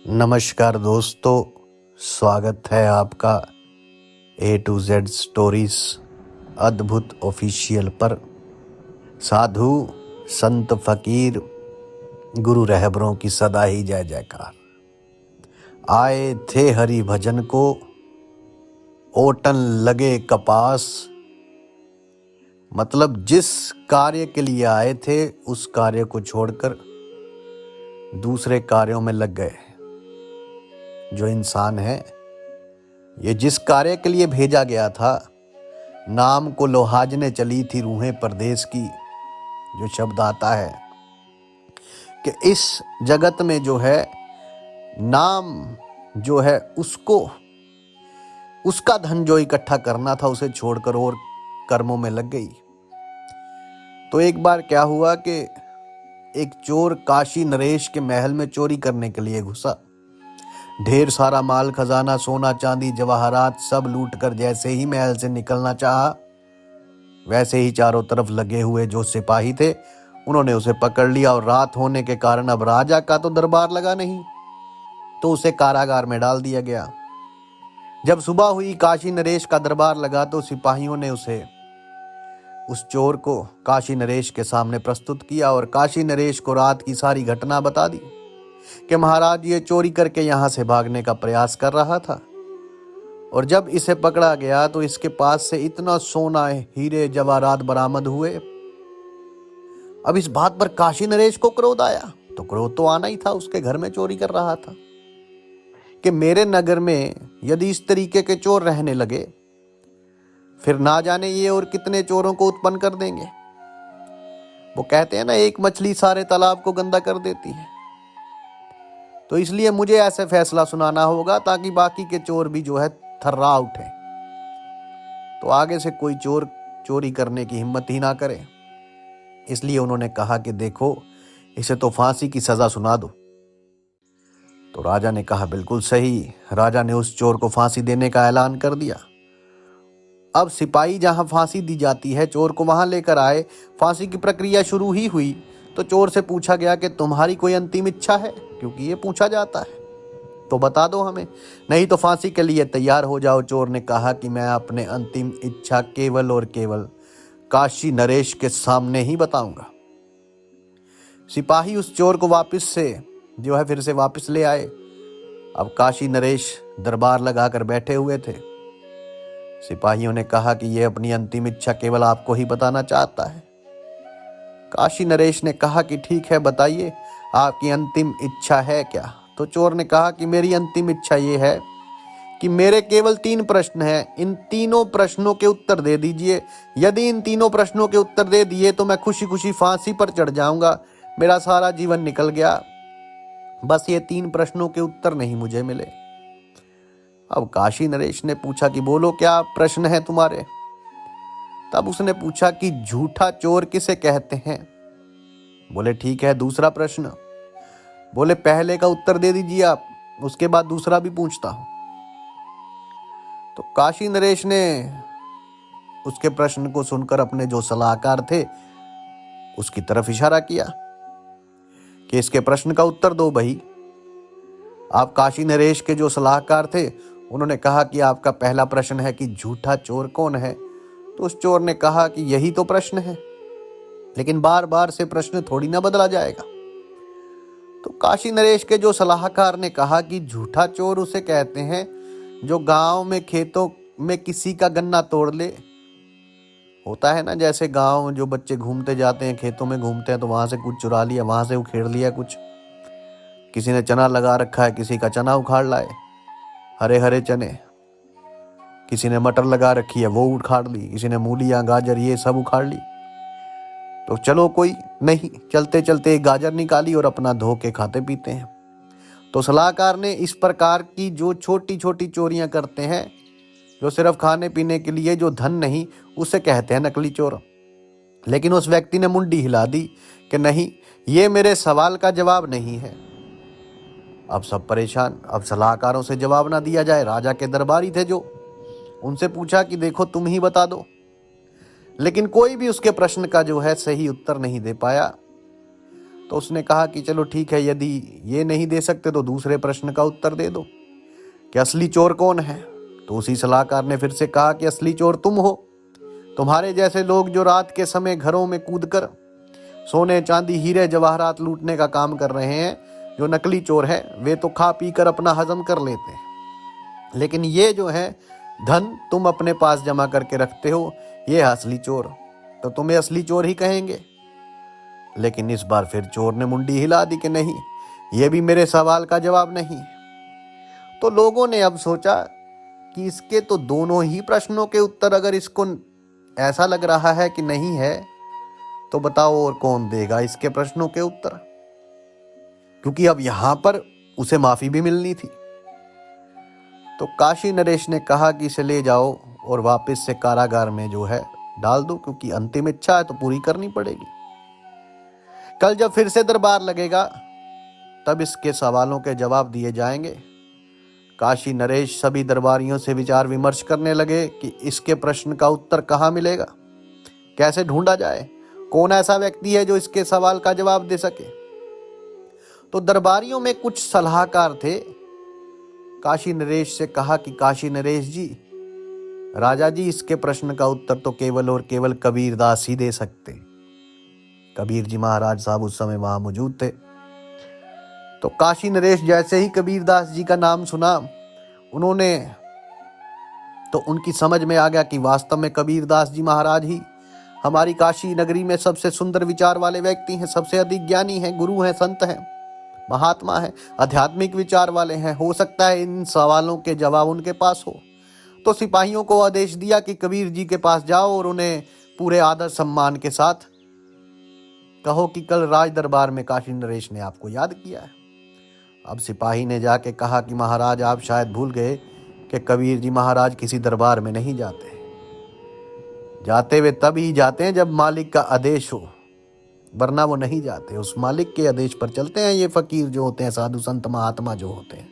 नमस्कार दोस्तों, स्वागत है आपका A to Z स्टोरीज अद्भुत ऑफिशियल पर। साधु संत फकीर गुरु रहबरों की सदा ही जय जयकार। आए थे हरि भजन को, ओटन लगे कपास। मतलब जिस कार्य के लिए आए थे उस कार्य को छोड़कर दूसरे कार्यों में लग गए। जो इंसान है, ये जिस कार्य के लिए भेजा गया था, नाम को लोहाजने चली थी रूहें परदेश की। जो शब्द आता है कि इस जगत में जो है नाम जो है उसको, उसका धन जो इकट्ठा करना था उसे छोड़कर और कर्मों में लग गई। तो एक बार क्या हुआ कि एक चोर काशी नरेश के महल में चोरी करने के लिए घुसा। ढेर सारा माल खजाना, सोना चांदी, जवाहरात सब लूटकर जैसे ही महल से निकलना चाहा, वैसे ही चारों तरफ लगे हुए जो सिपाही थे उन्होंने उसे पकड़ लिया। और रात होने के कारण अब राजा का तो दरबार लगा नहीं, तो उसे कारागार में डाल दिया गया। जब सुबह हुई, काशी नरेश का दरबार लगा, तो सिपाहियों ने उस चोर को काशी नरेश के सामने प्रस्तुत किया और काशी नरेश को रात की सारी घटना बता दी कि महाराज, ये चोरी करके यहाँ से भागने का प्रयास कर रहा था, और जब इसे पकड़ा गया तो इसके पास से इतना सोना, हीरे, जवाहरात बरामद हुए। अब इस बात पर काशी नरेश को क्रोध आया। तो क्रोध तो आना ही था, उसके घर में चोरी कर रहा था, कि मेरे नगर में यदि इस तरीके के चोर रहने लगे फिर ना जाने ये और कितने चोरों को उत्पन्न कर देंगे। वो कहते हैं ना, एक मछली सारे तालाब को गंदा कर देती है। तो इसलिए मुझे ऐसे फैसला सुनाना होगा ताकि बाकी के चोर भी जो है थर्रा उठे, तो आगे से कोई चोर चोरी करने की हिम्मत ही ना करे। इसलिए उन्होंने कहा कि देखो, इसे तो फांसी की सजा सुना दो। तो राजा ने कहा बिल्कुल सही। राजा ने उस चोर को फांसी देने का ऐलान कर दिया। अब सिपाही जहां फांसी दी जाती है चोर को वहां लेकर आए। फांसी की प्रक्रिया शुरू ही हुई तो चोर से पूछा गया कि तुम्हारी कोई अंतिम इच्छा है, क्योंकि ये पूछा जाता है, तो बता दो हमें, नहीं तो फांसी के लिए तैयार हो जाओ। चोर ने कहा कि मैं अपने अंतिम इच्छा केवल और केवल काशी नरेश के सामने ही बताऊंगा। सिपाही उस चोर को वापस से जो है फिर से वापस ले आए। अब काशी नरेश दरबार लगाकर बैठे हुए थे। सिपाहियों ने कहा कि यह अपनी अंतिम इच्छा केवल आपको ही बताना चाहता है। काशी नरेश ने कहा कि ठीक है, बताइए आपकी अंतिम इच्छा है क्या। तो चोर ने कहा कि मेरी अंतिम इच्छा ये है कि मेरे केवल 3 प्रश्न हैं, इन तीनों प्रश्नों के उत्तर दे दीजिए। यदि इन तीनों प्रश्नों के उत्तर दे दिए तो मैं खुशी खुशी फांसी पर चढ़ जाऊंगा, मेरा सारा जीवन निकल गया। बस ये 3 प्रश्नों के उत्तर नहीं मुझे मिले। अब काशी नरेश ने पूछा कि बोलो, क्या प्रश्न है तुम्हारे। तब उसने पूछा कि झूठा चोर किसे कहते हैं। बोले ठीक है, दूसरा प्रश्न। बोले पहले का उत्तर दे दीजिए आप, उसके बाद दूसरा भी पूछता हूं। तो काशी नरेश ने उसके प्रश्न को सुनकर अपने जो सलाहकार थे उसकी तरफ इशारा किया कि इसके प्रश्न का उत्तर दो भाई। आप काशी नरेश के जो सलाहकार थे उन्होंने कहा कि आपका पहला प्रश्न है कि झूठा चोर कौन है। तो उस चोर ने कहा कि यही तो प्रश्न है, लेकिन बार बार से प्रश्न थोड़ी ना बदला जाएगा। तो काशी नरेश के जो सलाहकार ने कहा कि झूठा चोर उसे कहते हैं जो गांव में खेतों में किसी का गन्ना तोड़ ले। होता है ना, जैसे गांव जो बच्चे घूमते जाते हैं, खेतों में घूमते हैं, तो वहां से कुछ चुरा लिया, वहां से उखेड़ लिया कुछ। किसी ने चना लगा रखा है, किसी का चना उखाड़ लाए, हरे हरे चने। किसी ने मटर लगा रखी है, वो उखाड़ ली। किसी ने मूलियां, गाजर, ये सब उखाड़ ली। तो चलो कोई नहीं, चलते चलते एक गाजर निकाली और अपना धो के खाते पीते हैं। तो सलाहकार ने इस प्रकार की जो छोटी छोटी चोरियां करते हैं, जो सिर्फ खाने पीने के लिए, जो धन नहीं, उसे कहते हैं नकली चोर। लेकिन उस व्यक्ति ने मुंडी हिला दी कि नहीं, ये मेरे सवाल का जवाब नहीं है। अब सब परेशान। अब सलाहकारों से जवाब ना दिया जाए, राजा के दरबारी थे जो, उनसे पूछा कि देखो तुम ही बता दो। लेकिन कोई भी उसके प्रश्न का जो है सही उत्तर नहीं दे पाया। तो उसने कहा कि चलो ठीक है, यदि ये नहीं दे सकते तो दूसरे प्रश्न का उत्तर दे दो कि असली चोर कौन है। तो उसी सलाहकार ने फिर से कहा कि असली चोर तुम हो। तुम्हारे जैसे लोग जो रात के समय घरों में कूदकर सोने चांदी हीरे जवाहरात लूटने का काम कर रहे हैं, जो नकली चोर है वे तो खा पी कर अपना हजम कर लेते हैं, लेकिन ये जो है धन तुम अपने पास जमा करके रखते हो, ये है असली चोर। तो तुम्हें असली चोर ही कहेंगे। लेकिन इस बार फिर चोर ने मुंडी हिला दी कि नहीं, ये भी मेरे सवाल का जवाब नहीं। तो लोगों ने अब सोचा कि इसके तो दोनों ही प्रश्नों के उत्तर अगर इसको ऐसा लग रहा है कि नहीं है, तो बताओ और कौन देगा इसके प्रश्नों के उत्तर। क्योंकि अब यहां पर उसे माफी भी मिलनी थी। तो काशी नरेश ने कहा कि इसे ले जाओ और वापस से कारागार में जो है डाल दो, क्योंकि अंतिम इच्छा है तो पूरी करनी पड़ेगी। कल जब फिर से दरबार लगेगा तब इसके सवालों के जवाब दिए जाएंगे। काशी नरेश सभी दरबारियों से विचार विमर्श करने लगे कि इसके प्रश्न का उत्तर कहाँ मिलेगा, कैसे ढूंढा जाए, कौन ऐसा व्यक्ति है जो इसके सवाल का जवाब दे सके। तो दरबारियों में कुछ सलाहकार थे। काशी नरेश से कहा कि काशी नरेश जी, राजा जी, इसके प्रश्न का उत्तर तो केवल और केवल कबीर दास ही दे सकते। कबीर जी महाराज साहब उस समय वहां मौजूद थे। तो काशी नरेश जैसे ही कबीर दास जी का नाम सुना, तो उनकी समझ में आ गया कि वास्तव में कबीर दास जी महाराज ही हमारी काशी नगरी में सबसे सुंदर विचार वाले व्यक्ति हैं, सबसे अधिक ज्ञानी हैं, गुरु हैं, संत हैं, महात्मा हैं, आध्यात्मिक विचार वाले हैं। हो सकता है इन सवालों के जवाब उनके पास हो। तो सिपाहियों को आदेश दिया कि कबीर जी के पास जाओ और उन्हें पूरे आदर सम्मान के साथ कहो कि कल राज दरबार में काशी नरेश ने आपको याद किया है। अब सिपाही ने जाके कहा कि महाराज, आप शायद भूल गए कि कबीर जी महाराज किसी दरबार में नहीं जाते। जाते वे तभी जाते हैं जब मालिक का आदेश हो, वरना वो नहीं जाते। उस मालिक के आदेश पर चलते हैं ये फकीर जो होते हैं, साधु संत महात्मा जो होते हैं।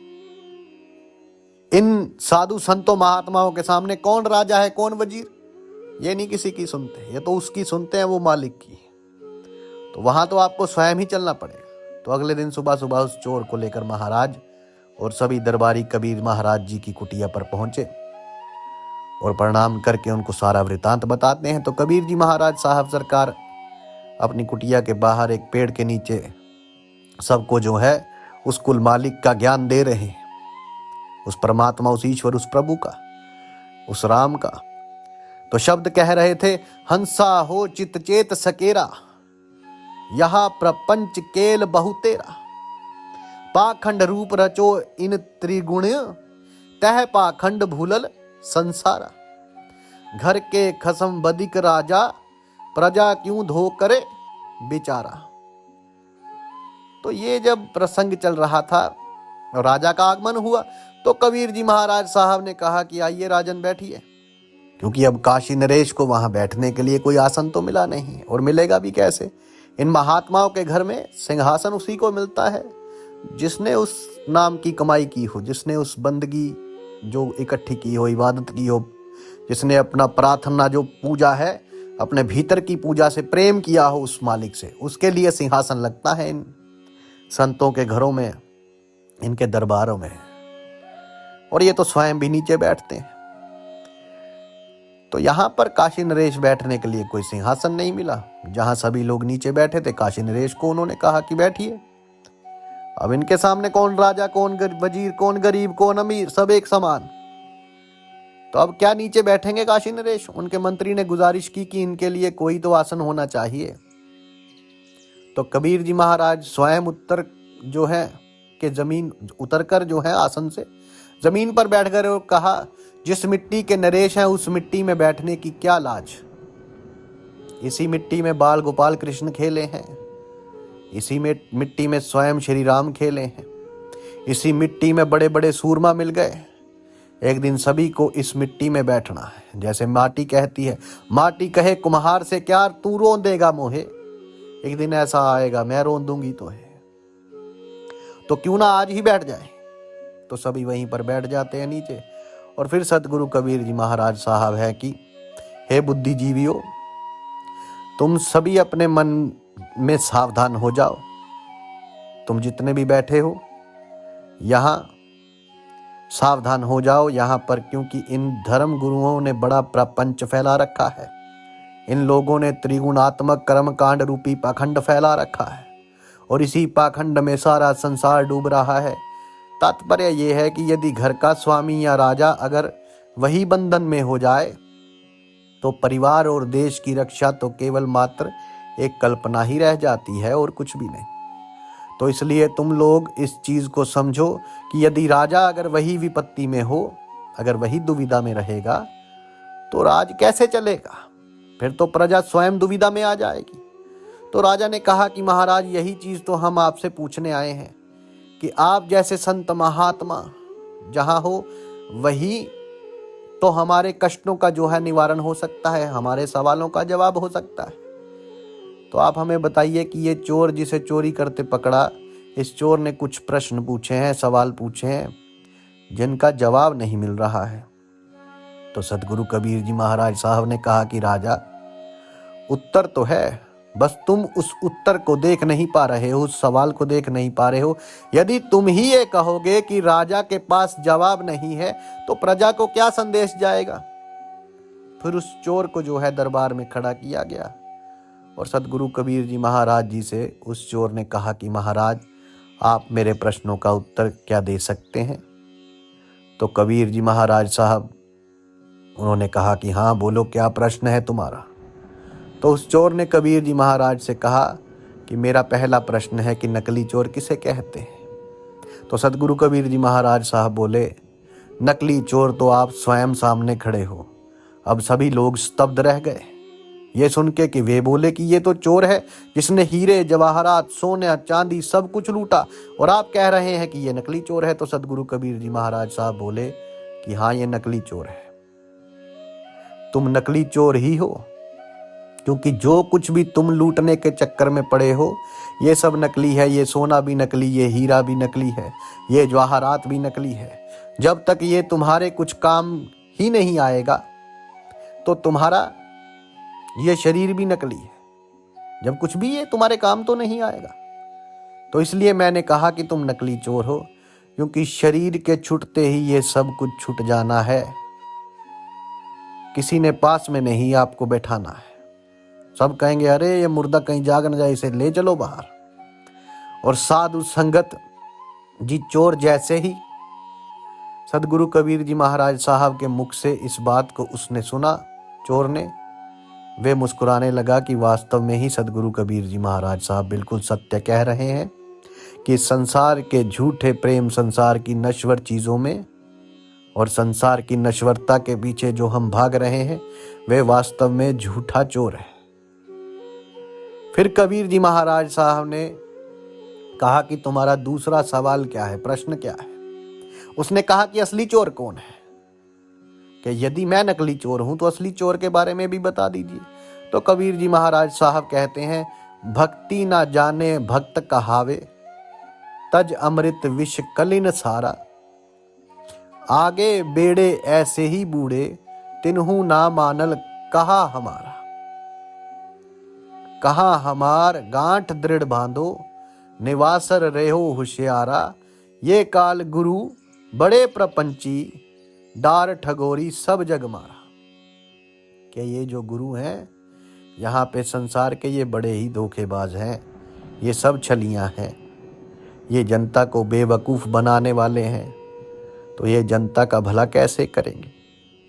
इन साधु संतों महात्माओं के सामने कौन राजा है, कौन वजीर, ये नहीं किसी की सुनते, ये तो उसकी सुनते हैं, वो मालिक की। तो वहां तो आपको स्वयं ही चलना पड़ेगा। तो अगले दिन सुबह सुबह उस चोर को लेकर महाराज और सभी दरबारी कबीर महाराज जी की कुटिया पर पहुंचे और प्रणाम करके उनको सारा वृतांत बताते हैं। तो कबीर जी महाराज साहब सरकार अपनी कुटिया के बाहर एक पेड़ के नीचे सबको जो है उस कुल मालिक का ज्ञान दे रहे हैं, उस परमात्मा, उस ईश्वर, उस प्रभु का, उस राम का। तो शब्द कह रहे थे, हंसा हो चित चेत सकेरा, यहाँ प्रपंच केल बहुतेरा, पाखंड रूप रचो इन त्रिगुण, तह पाखंड भूलल संसारा, घर के खसम बदिक राजा, प्रजा क्यों धो करे बेचारा। तो ये जब प्रसंग चल रहा था और राजा का आगमन हुआ, तो कबीर जी महाराज साहब ने कहा कि आइए राजन बैठिए, क्योंकि अब काशी नरेश को वहां बैठने के लिए कोई आसन तो मिला नहीं, और मिलेगा भी कैसे। इन महात्माओं के घर में सिंहासन उसी को मिलता है जिसने उस नाम की कमाई की हो, जिसने उस बंदगी जो इकट्ठी की हो, इबादत की हो, जिसने अपना प्रार्थना जो पूजा है, अपने भीतर की पूजा से प्रेम किया हो उस मालिक से, उसके लिए सिंहासन लगता है इन संतों के घरों में, इनके दरबारों में। और ये तो स्वयं भी नीचे बैठते हैं। तो यहां पर काशी नरेश बैठने के लिए कोई सिंहासन नहीं मिला। जहां सभी लोग नीचे बैठे थे, काशी नरेश को उन्होंने कहा कि बैठिए। अब इनके सामने कौन राजा, कौन वजीर, कौन गरीब, कौन अमीर, सब एक समान। तो अब क्या नीचे बैठेंगे काशी नरेश। उनके मंत्री ने गुजारिश की कि इनके लिए कोई तो आसन होना चाहिए। तो कबीर जी महाराज स्वयं उतरकर जो है आसन से जमीन पर बैठकर और कहा, जिस मिट्टी के नरेश हैं उस मिट्टी में बैठने की क्या लाज। इसी मिट्टी में बाल गोपाल कृष्ण खेले हैं, इसी में मिट्टी में स्वयं श्री राम खेले हैं, इसी मिट्टी में बड़े बड़े सूरमा मिल गए। एक दिन सभी को इस मिट्टी में बैठना है। जैसे माटी कहती है, माटी कहे कुम्हार से क्या तू रोन देगा मोहे, एक दिन ऐसा आएगा मैं रोन दूंगी तो है, तो क्यों ना आज ही बैठ जाए। तो सभी वहीं पर बैठ जाते हैं नीचे। और फिर सतगुरु कबीर जी महाराज साहब है कि हे बुद्धिजीवियों, तुम सभी अपने मन में सावधान हो जाओ। तुम जितने भी बैठे हो यहाँ सावधान हो जाओ यहाँ पर, क्योंकि इन धर्म गुरुओं ने बड़ा प्रपंच फैला रखा है। इन लोगों ने त्रिगुणात्मक कर्मकांड रूपी पाखंड फैला रखा है और इसी पाखंड में सारा संसार डूब रहा है। तात्पर्य यह है कि यदि घर का स्वामी या राजा अगर वही बंधन में हो जाए तो परिवार और देश की रक्षा तो केवल मात्र एक कल्पना ही रह जाती है और कुछ भी नहीं। तो इसलिए तुम लोग इस चीज को समझो कि यदि राजा अगर वही विपत्ति में हो, अगर वही दुविधा में रहेगा तो राज कैसे चलेगा? फिर तो प्रजा स्वयं दुविधा में आ जाएगी। तो राजा ने कहा कि महाराज, यही चीज तो हम आपसे पूछने आए हैं कि आप जैसे संत महात्मा जहां हो वही तो हमारे कष्टों का जो है निवारण हो सकता है, हमारे सवालों का जवाब हो सकता है। तो आप हमें बताइए कि ये चोर जिसे चोरी करते पकड़ा, इस चोर ने कुछ प्रश्न पूछे हैं, सवाल पूछे हैं जिनका जवाब नहीं मिल रहा है। तो सदगुरु कबीर जी महाराज साहब ने कहा कि राजा, उत्तर तो है, बस तुम उस उत्तर को देख नहीं पा रहे हो, उस सवाल को देख नहीं पा रहे हो। यदि तुम ही ये कहोगे कि राजा के पास जवाब नहीं है तो प्रजा को क्या संदेश जाएगा? फिर उस चोर को जो है दरबार में खड़ा किया गया और सदगुरु कबीर जी महाराज जी से उस चोर ने कहा कि महाराज, आप मेरे प्रश्नों का उत्तर क्या दे सकते हैं? तो कबीर जी महाराज साहब उन्होंने कहा कि हाँ बोलो, क्या प्रश्न है तुम्हारा? तो उस चोर ने कबीर जी महाराज से कहा कि मेरा पहला प्रश्न है कि नकली चोर किसे कहते हैं? तो सदगुरु कबीर जी महाराज साहब बोले, नकली चोर तो आप स्वयं सामने खड़े हो। अब सभी लोग स्तब्ध रह गए ये सुन के कि वे बोले कि ये तो चोर है जिसने हीरे जवाहरात सोना चांदी सब कुछ लूटा, और आप कह रहे हैं कि ये नकली चोर है। तो सदगुरु कबीर जी महाराज साहब बोले कि हाँ, ये नकली चोर है। तुम नकली चोर ही हो, क्योंकि जो कुछ भी तुम लूटने के चक्कर में पड़े हो ये सब नकली है। ये सोना भी नकली, ये हीरा भी नकली है, ये जवाहरात भी नकली है। जब तक ये तुम्हारे कुछ काम ही नहीं आएगा तो तुम्हारा ये शरीर भी नकली है। जब कुछ भी ये तुम्हारे काम तो नहीं आएगा। तो इसलिए मैंने कहा कि तुम नकली चोर हो, क्योंकि शरीर के छूटते ही ये सब कुछ छूट जाना है। किसी ने पास में नहीं आपको बैठाना है। सब कहेंगे अरे ये मुर्दा कहीं जाग न जाए, इसे ले चलो बाहर। और साधु संगत जी चोर जैसे ही सदगुरु कबीर जी महाराज साहब के मुख से इस बात को उसने सुना, चोर ने, वे मुस्कुराने लगा कि वास्तव में ही सदगुरु कबीर जी महाराज साहब बिल्कुल सत्य कह रहे हैं कि संसार के झूठे प्रेम, संसार की नश्वर चीज़ों में और संसार की नश्वरता के पीछे जो हम भाग रहे हैं वे वास्तव में झूठा चोर है। फिर कबीर जी महाराज साहब ने कहा कि तुम्हारा दूसरा सवाल क्या है, प्रश्न क्या है? उसने कहा कि असली चोर कौन है, कि यदि मैं नकली चोर हूं तो असली चोर के बारे में भी बता दीजिए। तो कबीर जी महाराज साहब कहते हैं, भक्ति ना जाने भक्त कहावे, तज अमृत विष कलिन सारा, आगे बेड़े ऐसे ही बूढ़े, तिन्हू ना मानल कहा हमारा। कहा हमार गांठ दृढ़ बांधो, निवासर रेहो होशियारा, ये काल गुरु बड़े प्रपंची, डार ठगोरी सब जग मारा। कि ये जो गुरु हैं यहाँ पे संसार के ये बड़े ही धोखेबाज हैं, ये सब छलियां हैं, ये जनता को बेवकूफ़ बनाने वाले हैं। तो ये जनता का भला कैसे करेंगे?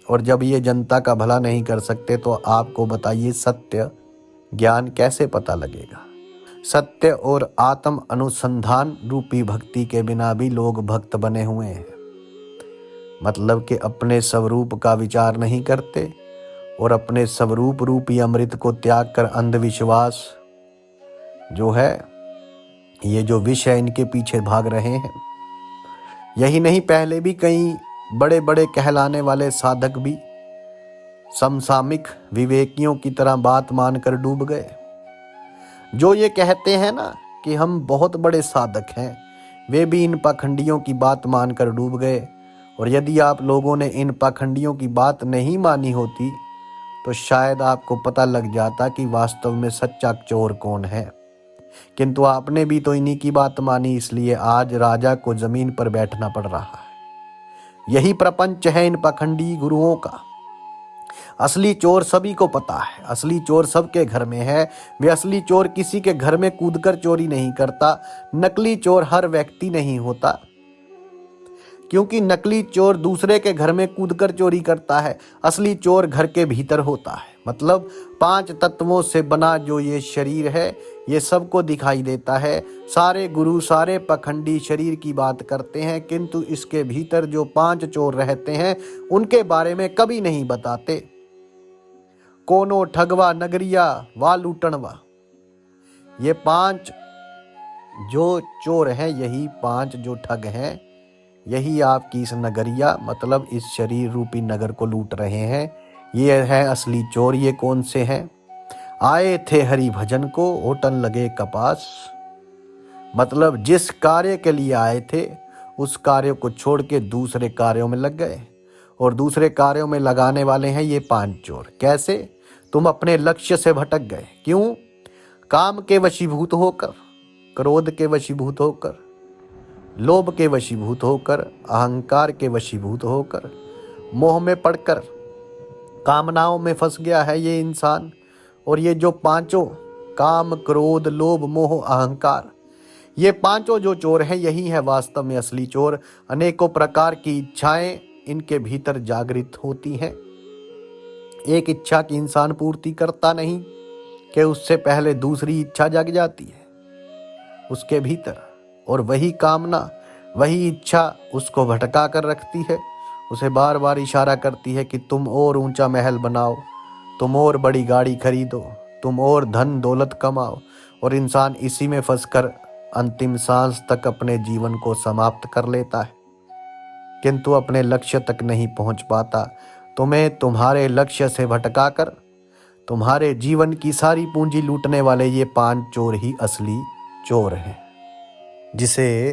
और जब ये जनता का भला नहीं कर सकते तो आपको बताइए सत्य ज्ञान कैसे पता लगेगा? सत्य और आत्म अनुसंधान रूपी भक्ति के बिना भी लोग भक्त बने हुए हैं। मतलब कि अपने स्वरूप का विचार नहीं करते और अपने स्वरूप रूपी अमृत को त्याग कर अंधविश्वास जो है, ये जो विष है, इनके पीछे भाग रहे हैं। यही नहीं, पहले भी कई बड़े बड़े कहलाने वाले साधक भी समसामयिक विवेकियों की तरह बात मानकर डूब गए। जो ये कहते हैं ना कि हम बहुत बड़े साधक हैं, वे भी इन पाखंडियों की बात मानकर डूब गए। और यदि आप लोगों ने इन पाखंडियों की बात नहीं मानी होती तो शायद आपको पता लग जाता कि वास्तव में सच्चा चोर कौन है। किंतु आपने भी तो इन्हीं की बात मानी, इसलिए आज राजा को जमीन पर बैठना पड़ रहा है। यही प्रपंच है इन पखंडी गुरुओं का। असली चोर सभी को पता है, असली चोर सबके घर में है। वे असली चोर किसी के घर में कूदकर चोरी नहीं करता। नकली चोर हर व्यक्ति नहीं होता, क्योंकि नकली चोर दूसरे के घर में कूदकर चोरी करता है। असली चोर घर के भीतर होता है। मतलब 5 तत्वों से बना जो ये शरीर है, ये सबको दिखाई देता है। सारे गुरु, सारे पखंडी शरीर की बात करते हैं, किंतु इसके भीतर जो 5 चोर रहते हैं उनके बारे में कभी नहीं बताते। कोनो ठगवा नगरिया वा लूटनवा, ये 5 जो चोर हैं, यही 5 जो ठग हैं, यही आपकी इस नगरिया मतलब इस शरीर रूपी नगर को लूट रहे हैं। ये है असली चोर। ये कौन से हैं? आए थे हरि भजन को, होटन लगे कपास। मतलब जिस कार्य के लिए आए थे उस कार्य को छोड़ के दूसरे कार्यों में लग गए, और दूसरे कार्यों में लगाने वाले हैं ये 5 चोर। कैसे? तुम अपने लक्ष्य से भटक गए। क्यों? काम के वशीभूत होकर, क्रोध के वशीभूत होकर, लोभ के वशीभूत होकर, अहंकार के वशीभूत होकर, मोह में पड़कर कामनाओं में फंस गया है ये इंसान। और ये जो 5 काम, क्रोध, लोभ, मोह, अहंकार, ये 5 जो चोर हैं, यही है वास्तव में असली चोर। अनेकों प्रकार की इच्छाएं इनके भीतर जागृत होती हैं। एक इच्छा की इंसान पूर्ति करता नहीं कि उससे पहले दूसरी इच्छा जग जाती है उसके भीतर, और वही कामना, वही इच्छा उसको भटका कर रखती है। उसे बार बार इशारा करती है कि तुम और ऊंचा महल बनाओ, तुम और बड़ी गाड़ी खरीदो, तुम और धन दौलत कमाओ। और इंसान इसी में फंसकर अंतिम सांस तक अपने जीवन को समाप्त कर लेता है, किंतु अपने लक्ष्य तक नहीं पहुंच पाता। तुम्हें तुम्हारे लक्ष्य से भटकाकर तुम्हारे जीवन की सारी पूंजी लूटने वाले ये 5 चोर ही असली चोर हैं। जिसे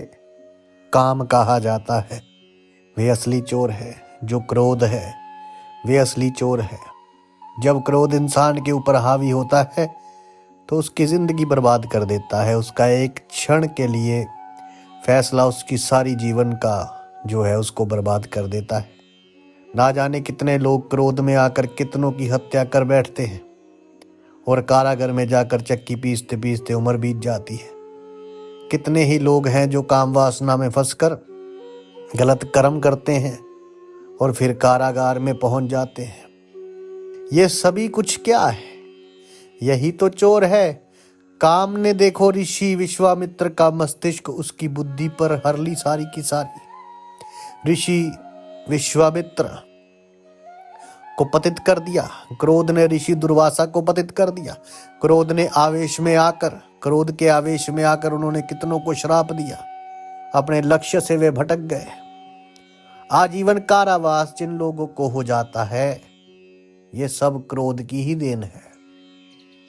काम कहा जाता है वे असली चोर है। जो क्रोध है वे असली चोर है। जब क्रोध इंसान के ऊपर हावी होता है तो उसकी जिंदगी बर्बाद कर देता है। उसका एक क्षण के लिए फैसला उसकी सारी जीवन का जो है उसको बर्बाद कर देता है। ना जाने कितने लोग क्रोध में आकर कितनों की हत्या कर बैठते हैं, और कारागार में जाकर चक्की पीसते पीसते उम्र बीत जाती है। कितने ही लोग हैं जो काम वासना में फंसकर गलत कर्म करते हैं और फिर कारागार में पहुंच जाते हैं। ये सभी कुछ क्या है? यही तो चोर है। काम ने देखो ऋषि विश्वामित्र का मस्तिष्क उसकी बुद्धि पर हर ली सारी की सारी। ऋषि विश्वामित्र को पतित कर दिया। क्रोध ने ऋषि दुर्वासा को पतित कर दिया। क्रोध के आवेश में आकर उन्होंने कितनों को श्राप दिया। अपने लक्ष्य से वे भटक गए। आजीवन कारावास जिन लोगों को हो जाता है, ये सब क्रोध की ही देन है।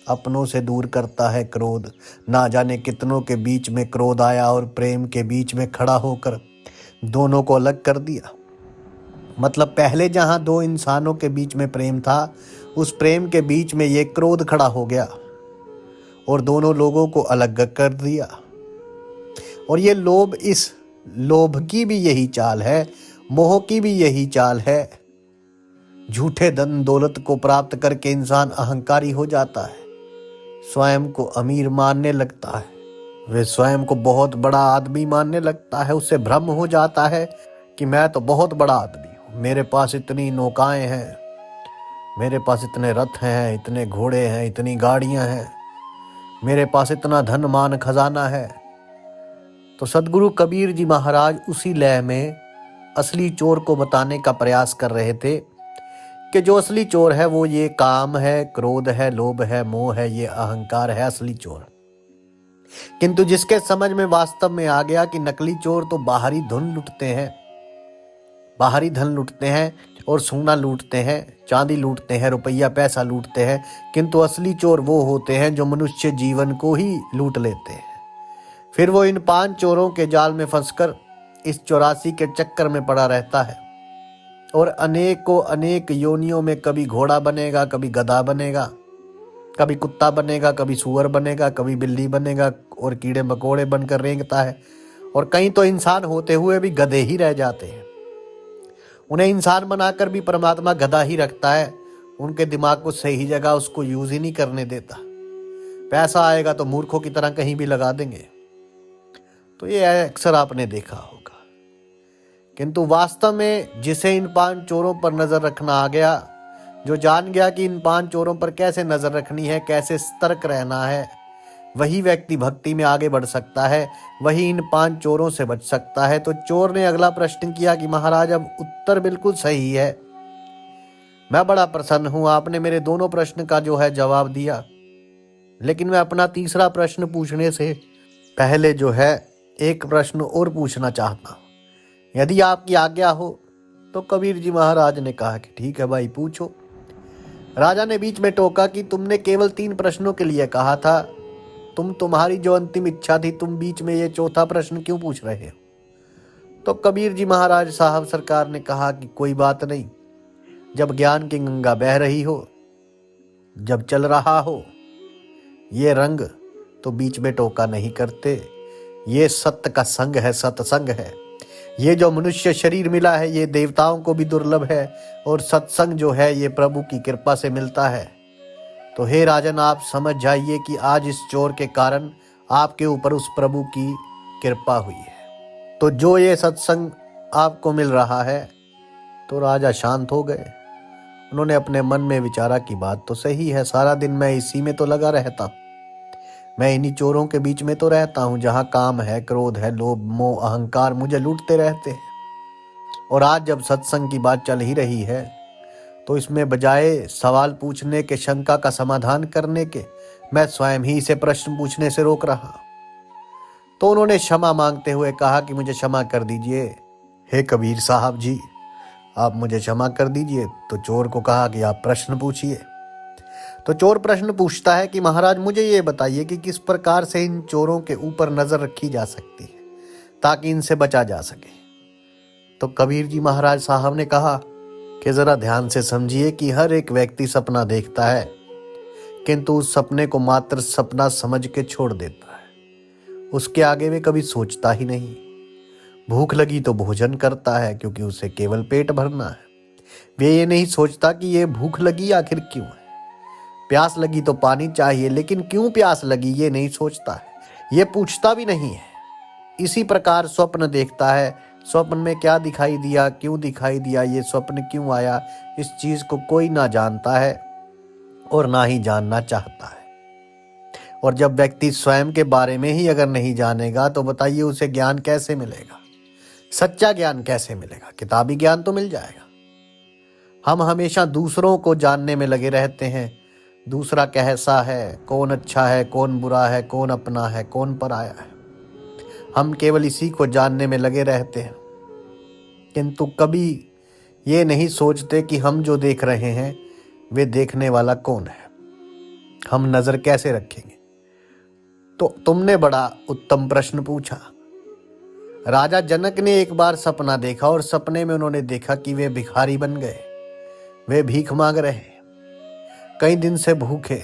अपनों से दूर करता है क्रोध। ना जाने कितनों के बीच में क्रोध आया और प्रेम के बीच में खड़ा होकर दोनों को अलग कर दिया। मतलब पहले जहां 2 इंसानों के बीच में प्रेम था, उस प्रेम के बीच में ये क्रोध खड़ा हो गया और दोनों लोगों को अलग कर दिया। और ये लोभ, इस लोभ की भी यही चाल है, मोह की भी यही चाल है। झूठे धन दौलत को प्राप्त करके इंसान अहंकारी हो जाता है, स्वयं को अमीर मानने लगता है, वे स्वयं को बहुत बड़ा आदमी मानने लगता है। उससे भ्रम हो जाता है कि मैं तो बहुत बड़ा आदमी हूँ, मेरे पास इतनी नौकाएं हैं, मेरे पास इतने रथ हैं, इतने घोड़े हैं, इतनी गाड़ियां हैं, मेरे पास इतना धन मान खजाना है। तो सदगुरु कबीर जी महाराज उसी लय में असली चोर को बताने का प्रयास कर रहे थे कि जो असली चोर है वो ये काम है, क्रोध है, लोभ है, मोह है, ये अहंकार है असली चोर। किंतु जिसके समझ में वास्तव में आ गया कि नकली चोर तो बाहरी धन लूटते हैं, बाहरी धन लूटते हैं और सोना लूटते हैं, चांदी लूटते हैं, रुपया पैसा लूटते हैं, किंतु असली चोर वो होते हैं जो मनुष्य जीवन को ही लूट लेते हैं। फिर वो इन 5 चोरों के जाल में फंसकर इस 84 के चक्कर में पड़ा रहता है और अनेक योनियों में कभी घोड़ा बनेगा, कभी गधा बनेगा, कभी कुत्ता बनेगा, कभी सूअर बनेगा, कभी बिल्ली बनेगा और कीड़े मकोड़े बनकर रेंगता है। और कहीं तो इंसान होते हुए भी गधे ही रह जाते हैं। उन्हें इंसान बनाकर भी परमात्मा गधा ही रखता है। उनके दिमाग को सही जगह उसको यूज ही नहीं करने देता। पैसा आएगा तो मूर्खों की तरह कहीं भी लगा देंगे। तो ये अक्सर आपने देखा होगा। किंतु वास्तव में जिसे इन 5 चोरों पर नजर रखना आ गया, जो जान गया कि इन 5 चोरों पर कैसे नजर रखनी है, कैसे सतर्क रहना है, वही व्यक्ति भक्ति में आगे बढ़ सकता है, वही इन 5 चोरों से बच सकता है। तो चोर ने अगला प्रश्न किया कि महाराज, अब उत्तर बिल्कुल सही है, मैं बड़ा प्रसन्न हूं, आपने मेरे दोनों प्रश्न का जो है जवाब दिया। लेकिन मैं अपना तीसरा प्रश्न पूछने से पहले जो है एक प्रश्न और पूछना चाहता हूं, यदि आपकी आज्ञा हो। तो कबीर जी महाराज ने कहा कि ठीक है भाई, पूछो। राजा ने बीच में टोका कि तुमने केवल 3 प्रश्नों के लिए कहा था, तुम्हारी जो अंतिम इच्छा थी, तुम बीच में ये चौथा प्रश्न क्यों पूछ रहे हो? तो कबीर जी महाराज साहब सरकार ने कहा कि कोई बात नहीं, जब ज्ञान की गंगा बह रही हो, जब चल रहा हो ये रंग, तो बीच में टोका नहीं करते। ये सत्य का संग है, सत्संग है। ये जो मनुष्य शरीर मिला है ये देवताओं को भी दुर्लभ है, और सत्संग जो है ये प्रभु की कृपा से मिलता है। तो हे राजन, आप समझ जाइए कि आज इस चोर के कारण आपके ऊपर उस प्रभु की कृपा हुई है। तो जो ये सत्संग आपको मिल रहा है। तो राजा शांत हो गए। उन्होंने अपने मन में विचारा कि बात तो सही है, सारा दिन मैं इसी में तो लगा रहता हूँ, मैं इन्हीं चोरों के बीच में तो रहता हूँ, जहाँ काम है, क्रोध है, लोभ, मोह, अहंकार मुझे लूटते रहते हैं। और आज जब सत्संग की बात चल ही रही है, तो इसमें बजाय सवाल पूछने के, शंका का समाधान करने के, मैं स्वयं ही इसे प्रश्न पूछने से रोक रहा। तो उन्होंने क्षमा मांगते हुए कहा कि मुझे क्षमा कर दीजिए हे कबीर साहब जी, आप मुझे क्षमा कर दीजिए। तो चोर को कहा कि आप प्रश्न पूछिए। तो चोर प्रश्न पूछता है कि महाराज, मुझे ये बताइए कि किस प्रकार से इन चोरों के ऊपर नजर रखी जा सकती है ताकि इनसे बचा जा सके। तो कबीर जी महाराज साहब ने कहा कि जरा ध्यान से समझिए कि हर एक व्यक्ति सपना देखता है, किंतु उस सपने को मात्र सपना समझ के छोड़ देता है। उसके आगे वे कभी सोचता ही नहीं। भूख लगी तो भोजन करता है क्योंकि उसे केवल पेट भरना है। वे ये नहीं सोचता कि ये भूख लगी आखिर क्यों है। प्यास लगी तो पानी चाहिए, लेकिन क्यों प्यास लगी ये नहीं सोचता है, ये पूछता भी नहीं है। इसी प्रकार स्वप्न देखता है, स्वप्न में क्या दिखाई दिया, क्यों दिखाई दिया, ये स्वप्न क्यों आया, इस चीज को कोई ना जानता है और ना ही जानना चाहता है। और जब व्यक्ति स्वयं के बारे में ही अगर नहीं जानेगा तो बताइए उसे ज्ञान कैसे मिलेगा, सच्चा ज्ञान कैसे मिलेगा? किताबी ज्ञान तो मिल जाएगा। हम हमेशा दूसरों को जानने में लगे रहते हैं, दूसरा कैसा है, कौन अच्छा है, कौन बुरा है, कौन अपना है, कौन पराया है। हम केवल इसी को जानने में लगे रहते हैं, किंतु कभी ये नहीं सोचते कि हम जो देख रहे हैं वे देखने वाला कौन है, हम नजर कैसे रखेंगे। तो तुमने बड़ा उत्तम प्रश्न पूछा। राजा जनक ने एक बार सपना देखा और सपने में उन्होंने देखा कि वे भिखारी बन गए, वे भीख मांग रहे, कई दिन से भूखे,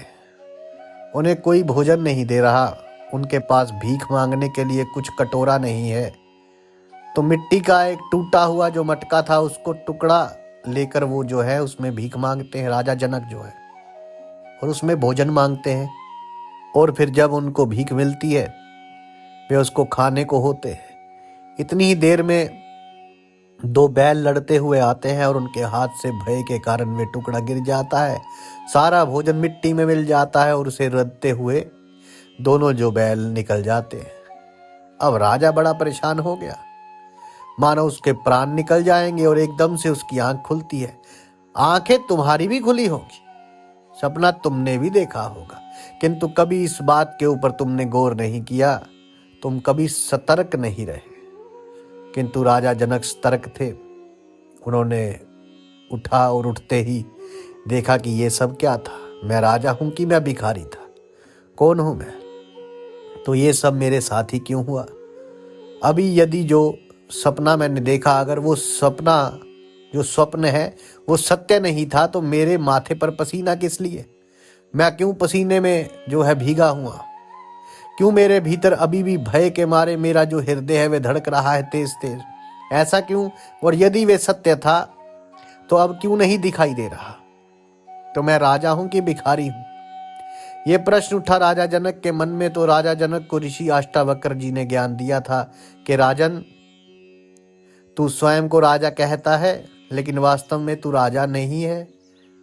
उन्हें कोई भोजन नहीं दे रहा, उनके पास भीख मांगने के लिए कुछ कटोरा नहीं है। तो मिट्टी का एक टूटा हुआ जो मटका था उसको टुकड़ा लेकर वो जो है उसमें भीख मांगते हैं राजा जनक जो है, और उसमें भोजन मांगते हैं। और फिर जब उनको भीख मिलती है वे उसको खाने को होते हैं। इतनी ही देर में 2 बैल लड़ते हुए आते हैं और उनके हाथ से भय के कारण वे टुकड़ा गिर जाता है, सारा भोजन मिट्टी में मिल जाता है और उसे रदते हुए दोनों जो बैल निकल जाते हैं। अब राजा बड़ा परेशान हो गया, मानो उसके प्राण निकल जाएंगे, और एकदम से उसकी आंख खुलती है। आंखें तुम्हारी भी खुली होगी, सपना तुमने भी देखा होगा, किंतु कभी इस बात के ऊपर तुमने गौर नहीं किया, तुम कभी सतर्क नहीं रहे। किंतु राजा जनक सतर्क थे। उन्होंने उठा और उठते ही देखा कि ये सब क्या था, मैं राजा हूं कि मैं भिखारी था, कौन हूं मैं? तो ये सब मेरे साथ ही क्यों हुआ? अभी यदि जो सपना मैंने देखा, अगर वो सपना जो स्वप्न है वो सत्य नहीं था, तो मेरे माथे पर पसीना किस लिए? मैं क्यों पसीने में जो है भीगा हुआ, क्यों मेरे भीतर अभी भी भय के मारे मेरा जो हृदय है वह धड़क रहा है तेज तेज, ऐसा क्यों? और यदि वे सत्य था तो अब क्यों नहीं दिखाई दे रहा? तो मैं राजा हूं कि भिखारी हूं? ये प्रश्न उठा राजा जनक के मन में। तो राजा जनक को ऋषि अष्टावक्र जी ने ज्ञान दिया था कि राजन, तू स्वयं को राजा कहता है, लेकिन वास्तव में तू राजा नहीं है,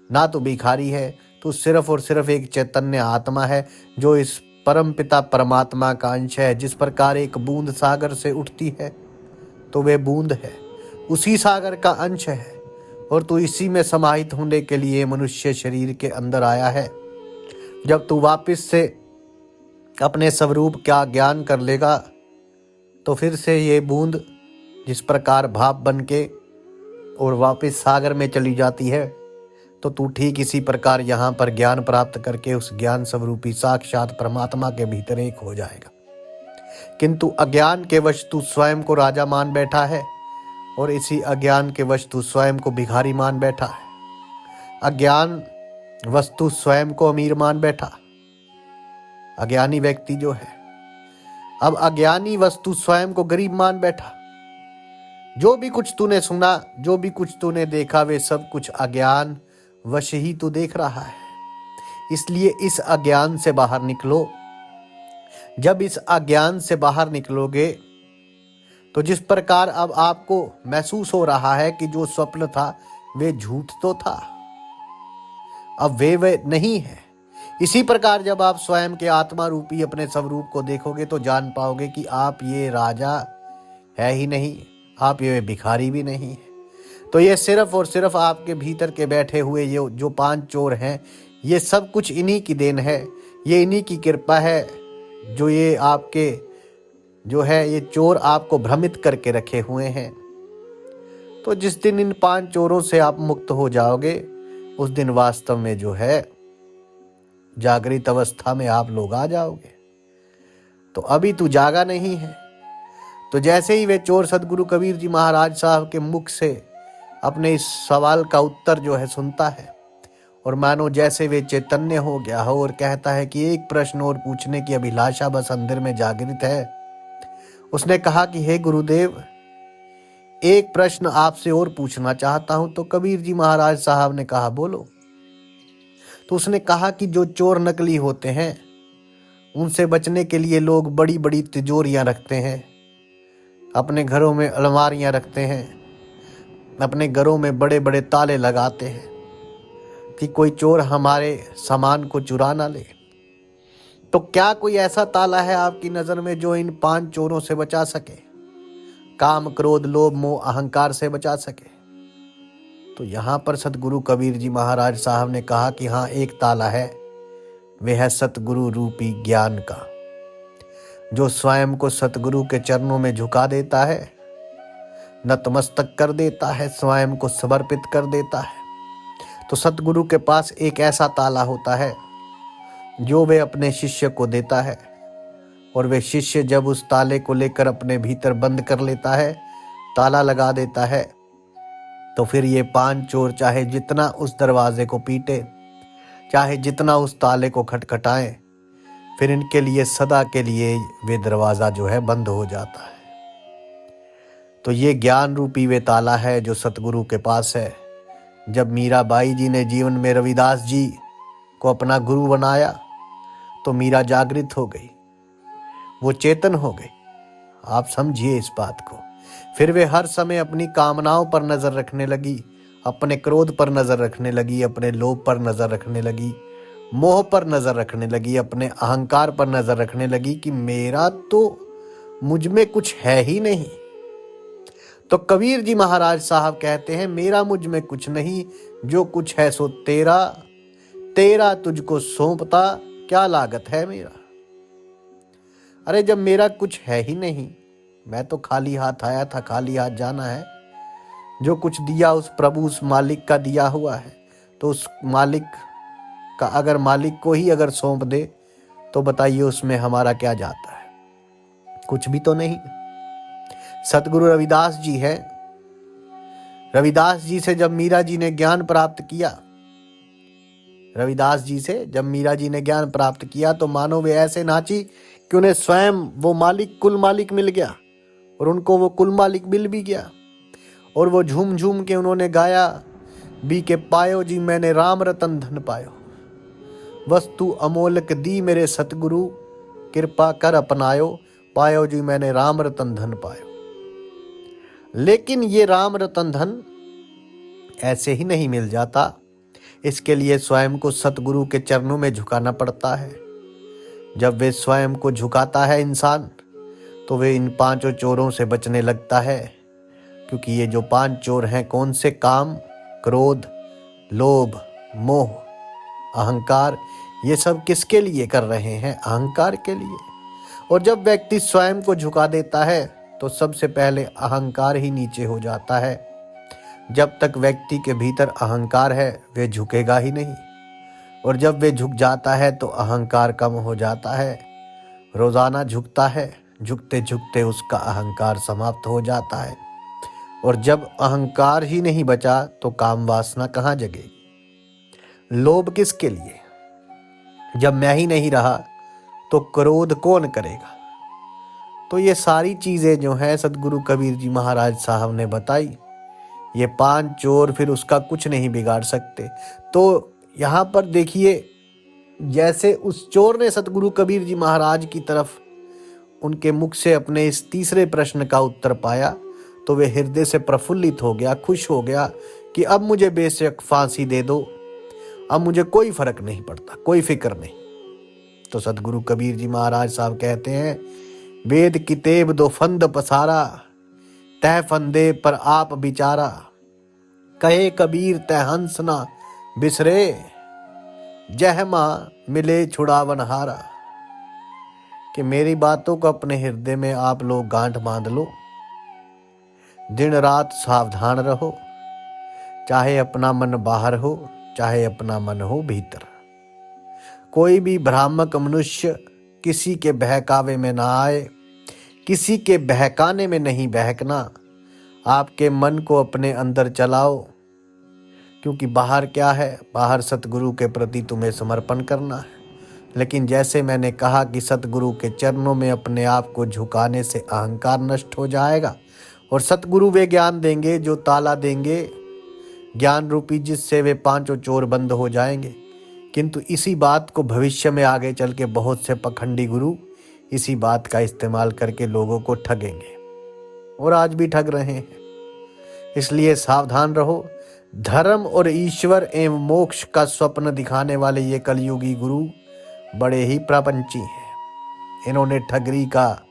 ना तो भिखारी है। तू सिर्फ और सिर्फ एक चैतन्य आत्मा है जो इस परम पिता परमात्मा का अंश है। जिस प्रकार एक बूंद सागर से उठती है तो वे बूंद है, उसी सागर का अंश है, और तू इसी में समाहित होने के लिए मनुष्य शरीर के अंदर आया है। जब तू वापस से अपने स्वरूप का ज्ञान कर लेगा तो फिर से ये बूंद जिस प्रकार भाप बन के और वापस सागर में चली जाती है, तो तू ठीक इसी प्रकार यहाँ पर ज्ञान प्राप्त करके उस ज्ञान स्वरूपी साक्षात परमात्मा के भीतर एक हो जाएगा। किंतु अज्ञान के वश तू स्वयं को राजा मान बैठा है, और इसी अज्ञान के वश तू स्वयं को भिखारी मान बैठा है। अज्ञान वस्तु स्वयं को अमीर मान बैठा, अज्ञानी व्यक्ति जो है। अब अज्ञानी वस्तु स्वयं को गरीब मान बैठा। जो भी कुछ तूने सुना, जो भी कुछ तूने देखा, वे सब कुछ अज्ञान वश ही तू देख रहा है। इसलिए इस अज्ञान से बाहर निकलो। जब इस अज्ञान से बाहर निकलोगे तो जिस प्रकार अब आपको महसूस हो रहा है कि जो स्वप्न था वे झूठ तो था, अब वे नहीं है। इसी प्रकार जब आप स्वयं के आत्मा रूपी अपने स्वरूप को देखोगे तो जान पाओगे कि आप ये राजा है ही नहीं, आप ये भिखारी भी नहीं है। तो ये सिर्फ और सिर्फ आपके भीतर के बैठे हुए ये जो 5 चोर हैं, ये सब कुछ इन्हीं की देन है, ये इन्हीं की कृपा है जो ये आपके जो है ये चोर आपको भ्रमित करके रखे हुए हैं। तो जिस दिन इन 5 चोरों से आप मुक्त हो जाओगे, उस दिन वास्तव में जो है जागृत अवस्था में आप लोग आ जाओगे। तो अभी तू जागा नहीं है। तो जैसे ही वे चोर सदगुरु कबीर जी महाराज साहब के मुख से अपने इस सवाल का उत्तर जो है सुनता है, और मानो जैसे वे चैतन्य हो गया हो और कहता है कि एक प्रश्न और पूछने की अभिलाषा बस अंदर में जागृत है। उसने कहा कि हे गुरुदेव, एक प्रश्न आपसे और पूछना चाहता हूं। तो कबीर जी महाराज साहब ने कहा बोलो। तो उसने कहा कि जो चोर नकली होते हैं उनसे बचने के लिए लोग बड़ी बड़ी तिजोरियां रखते हैं, अपने घरों में अलमारियां रखते हैं, अपने घरों में बड़े बड़े ताले लगाते हैं कि कोई चोर हमारे सामान को चुरा ना ले। तो क्या कोई ऐसा ताला है आपकी नजर में जो इन 5 चोरों से बचा सके, काम क्रोध लोभ मोह अहंकार से बचा सके? तो यहाँ पर सतगुरु कबीर जी महाराज साहब ने कहा कि हाँ, एक ताला है, वह है सतगुरु रूपी ज्ञान का। जो स्वयं को सतगुरु के चरणों में झुका देता है, नतमस्तक कर देता है, स्वयं को समर्पित कर देता है, तो सतगुरु के पास एक ऐसा ताला होता है जो वे अपने शिष्य को देता है। और वे शिष्य जब उस ताले को लेकर अपने भीतर बंद कर लेता है, ताला लगा देता है, तो फिर ये 5 चोर चाहे जितना उस दरवाजे को पीटे, चाहे जितना उस ताले को खटखटाएं, फिर इनके लिए सदा के लिए वे दरवाज़ा जो है बंद हो जाता है। तो ये ज्ञान रूपी वे ताला है जो सतगुरु के पास है। जब मीराबाई जी ने जीवन में रविदास जी को अपना गुरु बनाया तो मीरा जागृत हो गई, वो चेतन हो गई। आप समझिए इस बात को। फिर वे हर समय अपनी कामनाओं पर नजर रखने लगी, अपने क्रोध पर नजर रखने लगी, अपने लोभ पर नजर रखने लगी, मोह पर नजर रखने लगी, अपने अहंकार पर नजर रखने लगी कि मेरा तो मुझ में कुछ है ही नहीं। तो कबीर जी महाराज साहब कहते हैं, मेरा मुझ में कुछ नहीं, जो कुछ है सो तेरा, तेरा तुझको सौंपता क्या लागत है मेरा। अरे जब मेरा कुछ है ही नहीं, मैं तो खाली हाथ आया था, खाली हाथ जाना है। जो कुछ दिया उस प्रभु उस मालिक का दिया हुआ है, तो उस मालिक का अगर मालिक को ही अगर सौंप दे तो बताइए उसमें हमारा क्या जाता है? कुछ भी तो नहीं। सतगुरु रविदास जी है। रविदास जी से जब मीरा जी ने ज्ञान प्राप्त किया रविदास जी से। जब मीरा जी ने ज्ञान प्राप्त किया तो मानो वे ऐसे नाची कि उन्हें स्वयं वो मालिक, कुल मालिक मिल गया और उनको वो कुल मालिक मिल भी गया। और वो झूम झूम के उन्होंने गाया, बी के पायो जी मैंने राम रतन धन पायो, वस्तु अमोलक दी मेरे सतगुरु, कृपा कर अपनायो, पायो जी मैंने राम रतन धन पायो। लेकिन ये राम रतन धन ऐसे ही नहीं मिल जाता। इसके लिए स्वयं को सतगुरु के चरणों में झुकाना पड़ता है। जब वे स्वयं को झुकाता है इंसान, तो वे इन पांचों चोरों से बचने लगता है। क्योंकि ये जो 5 चोर हैं, कौन से? काम, क्रोध, लोभ, मोह, अहंकार। ये सब किसके लिए कर रहे हैं? अहंकार के लिए। और जब व्यक्ति स्वयं को झुका देता है तो सबसे पहले अहंकार ही नीचे हो जाता है। जब तक व्यक्ति के भीतर अहंकार है, वे झुकेगा ही नहीं। और जब वे झुक जाता है तो अहंकार कम हो जाता है। रोजाना झुकता है, झुकते झुकते उसका अहंकार समाप्त हो जाता है। और जब अहंकार ही नहीं बचा तो काम वासना कहाँ जगेगी? लोभ किसके लिए? जब मैं ही नहीं रहा तो क्रोध कौन करेगा? तो ये सारी चीजें जो हैं सतगुरु कबीर जी महाराज साहब ने बताई। ये 5 चोर फिर उसका कुछ नहीं बिगाड़ सकते। तो यहाँ पर देखिए, जैसे उस चोर ने सतगुरु कबीर जी महाराज की तरफ उनके मुख से अपने इस तीसरे प्रश्न का उत्तर पाया तो वे हृदय से प्रफुल्लित हो गया, खुश हो गया कि अब मुझे बेशक फांसी दे दो, अब मुझे कोई फर्क नहीं पड़ता, कोई फिक्र नहीं। तो सतगुरु कबीर जी महाराज साहब कहते हैं, वेद कितेब दो फंद पसारा, तह फंदे पर आप बिचारा, कहे कबीर तह हंस ना बिसरे, जह माँ मिले छुड़ावन हारा। कि मेरी बातों को अपने हृदय में आप लोग गांठ बांध लो, दिन रात सावधान रहो, चाहे अपना मन बाहर हो, चाहे अपना मन हो भीतर। कोई भी भ्रामक मनुष्य किसी के बहकावे में ना आए, किसी के बहकाने में नहीं बहकना। आपके मन को अपने अंदर चलाओ, क्योंकि बाहर क्या है? बाहर सतगुरु के प्रति तुम्हें समर्पण करना है। लेकिन जैसे मैंने कहा कि सतगुरु के चरणों में अपने आप को झुकाने से अहंकार नष्ट हो जाएगा और सतगुरु वे ज्ञान देंगे जो ताला देंगे, ज्ञान रूपी, जिससे वे 5 चोर बंद हो जाएंगे। किंतु इसी बात को भविष्य में आगे चल के बहुत से पखंडी गुरु इसी बात का इस्तेमाल करके लोगों को ठगेंगे और आज भी ठग रहे हैं। इसलिए सावधान रहो। धर्म और ईश्वर एवं मोक्ष का स्वप्न दिखाने वाले ये कलयुगी गुरु बड़े ही प्रपंची हैं। इन्होंने ठगरी का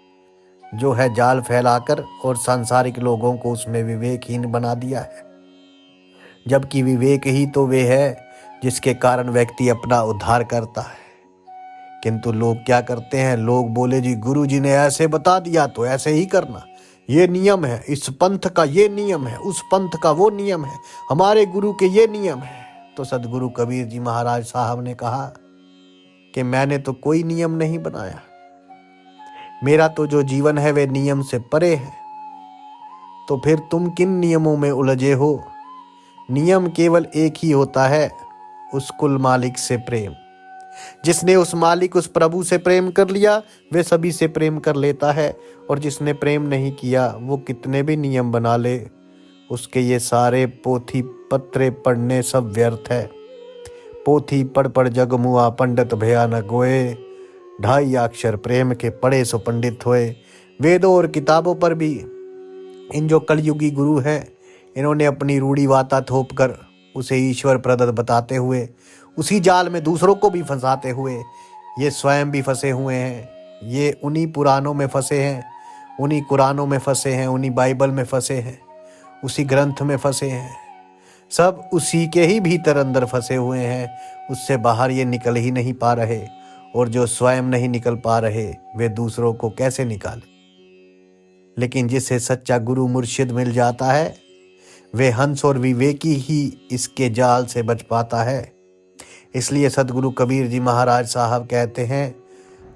जो है जाल फैलाकर और सांसारिक लोगों को उसमें विवेकहीन बना दिया है। जबकि विवेक ही तो वे है जिसके कारण व्यक्ति अपना उद्धार करता है। किंतु लोग क्या करते हैं? लोग बोले जी गुरु जी ने ऐसे बता दिया तो ऐसे ही करना, ये नियम है, इस पंथ का ये नियम है, उस पंथ का वो नियम है, हमारे गुरु के ये नियम है। तो सदगुरु कबीर जी महाराज साहब ने कहा कि मैंने तो कोई नियम नहीं बनाया, मेरा तो जो जीवन है वे नियम से परे है। तो फिर तुम किन नियमों में उलझे हो? नियम केवल एक ही होता है, उस कुल मालिक से प्रेम। जिसने उस मालिक, उस प्रभु से प्रेम कर लिया, वे सभी से प्रेम कर लेता है। और जिसने प्रेम नहीं किया, वो कितने भी नियम बना ले, उसके ये सारे पोथी पत्रे पढ़ने सब व्यर्थ है। पोथी पढ़ पढ़ जग मुआ, पंडित भया न गोए, 2.5 अक्षर प्रेम के पढ़े सो पंडित होए। वेदों और किताबों पर भी इन जो कलयुगी गुरु हैं, इन्होंने अपनी रूढ़ी वाता थोप कर उसे ईश्वर प्रदत्त बताते हुए उसी जाल में दूसरों को भी फंसाते हुए ये स्वयं भी फंसे हुए हैं। ये उन्हीं पुराणों में फंसे हैं, उन्हीं कुरानों में फंसे हैं, उन्हीं बाइबल में फंसे हैं, उसी ग्रंथ में फंसे हैं, सब उसी के ही भीतर अंदर फंसे हुए हैं। उससे बाहर ये निकल ही नहीं पा रहे। और जो स्वयं नहीं निकल पा रहे, वे दूसरों को कैसे निकाले? लेकिन जिसे सच्चा गुरु मुर्शिद मिल जाता है, वे हंस और विवेकी ही इसके जाल से बच पाता है। इसलिए सदगुरु कबीर जी महाराज साहब कहते हैं,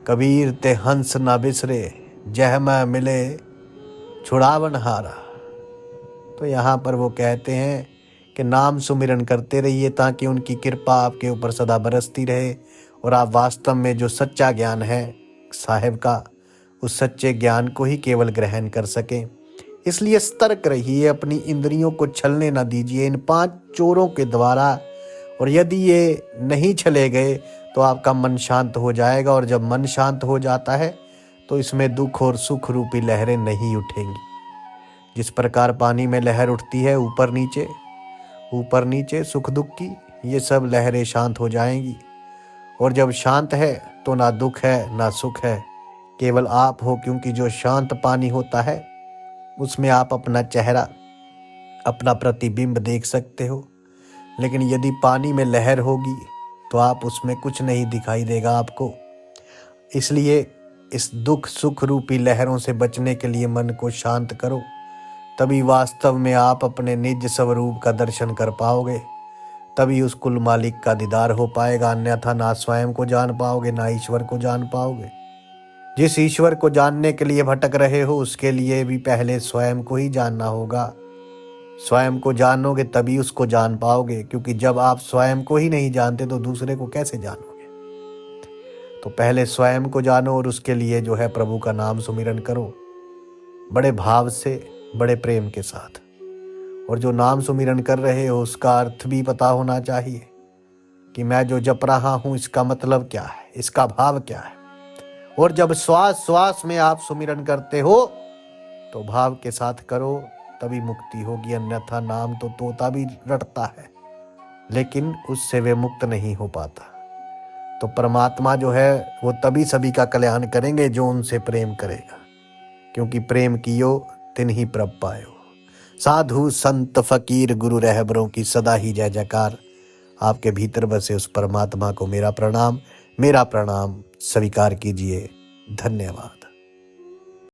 कबीर ते हंस ना बिसरे, जह मैं मिले छुड़ावन हारा। तो यहाँ पर वो कहते हैं कि नाम सुमिरन करते रहिए ताकि उनकी कृपा आपके ऊपर सदा बरसती रहे और आप वास्तव में जो सच्चा ज्ञान है साहेब का, उस सच्चे ज्ञान को ही केवल ग्रहण कर सकें। इसलिए सतर्क रहिए, अपनी इंद्रियों को छलने ना दीजिए इन 5 चोरों के द्वारा। और यदि ये नहीं चले गए तो आपका मन शांत हो जाएगा, और जब मन शांत हो जाता है तो इसमें दुख और सुख रूपी लहरें नहीं उठेंगी। जिस प्रकार पानी में लहर उठती है ऊपर नीचे सुख दुख की, ये सब लहरें शांत हो जाएंगी। और जब शांत है तो ना दुख है ना सुख है, केवल आप हो, क्योंकि जो शांत पानी होता है उसमें आप अपना चेहरा, अपना प्रतिबिंब देख सकते हो। लेकिन यदि पानी में लहर होगी तो आप उसमें कुछ नहीं दिखाई देगा आपको। इसलिए इस दुख सुख रूपी लहरों से बचने के लिए मन को शांत करो, तभी वास्तव में आप अपने निज स्वरूप का दर्शन कर पाओगे, तभी उस कुल मालिक का दीदार हो पाएगा। अन्यथा ना स्वयं को जान पाओगे ना ईश्वर को जान पाओगे। जिस ईश्वर को जानने के लिए भटक रहे हो उसके लिए भी पहले स्वयं को ही जानना होगा। स्वयं को जानोगे तभी उसको जान पाओगे, क्योंकि जब आप स्वयं को ही नहीं जानते तो दूसरे को कैसे जानोगे। तो पहले स्वयं को जानो और उसके लिए जो है प्रभु का नाम सुमिरन करो, बड़े भाव से, बड़े प्रेम के साथ। और जो नाम सुमिरन कर रहे हो उसका अर्थ भी पता होना चाहिए कि मैं जो जप रहा हूँ इसका मतलब क्या है, इसका भाव क्या है। और जब श्वास श्वास में आप सुमिरन करते हो तो भाव के साथ करो, तभी मुक्ति होगी। अन्यथा नाम तो तोता भी रटता है लेकिन उससे वे मुक्त नहीं हो पाता। तो परमात्मा जो है वो तभी सभी का कल्याण करेंगे जो उनसे प्रेम करेगा, क्योंकि प्रेम कियो तिन्हि प्रभ पायो। साधु संत फकीर गुरु रहबरों की सदा ही जय जयकार। आपके भीतर बसे उस परमात्मा को मेरा प्रणाम स्वीकार कीजिए। धन्यवाद।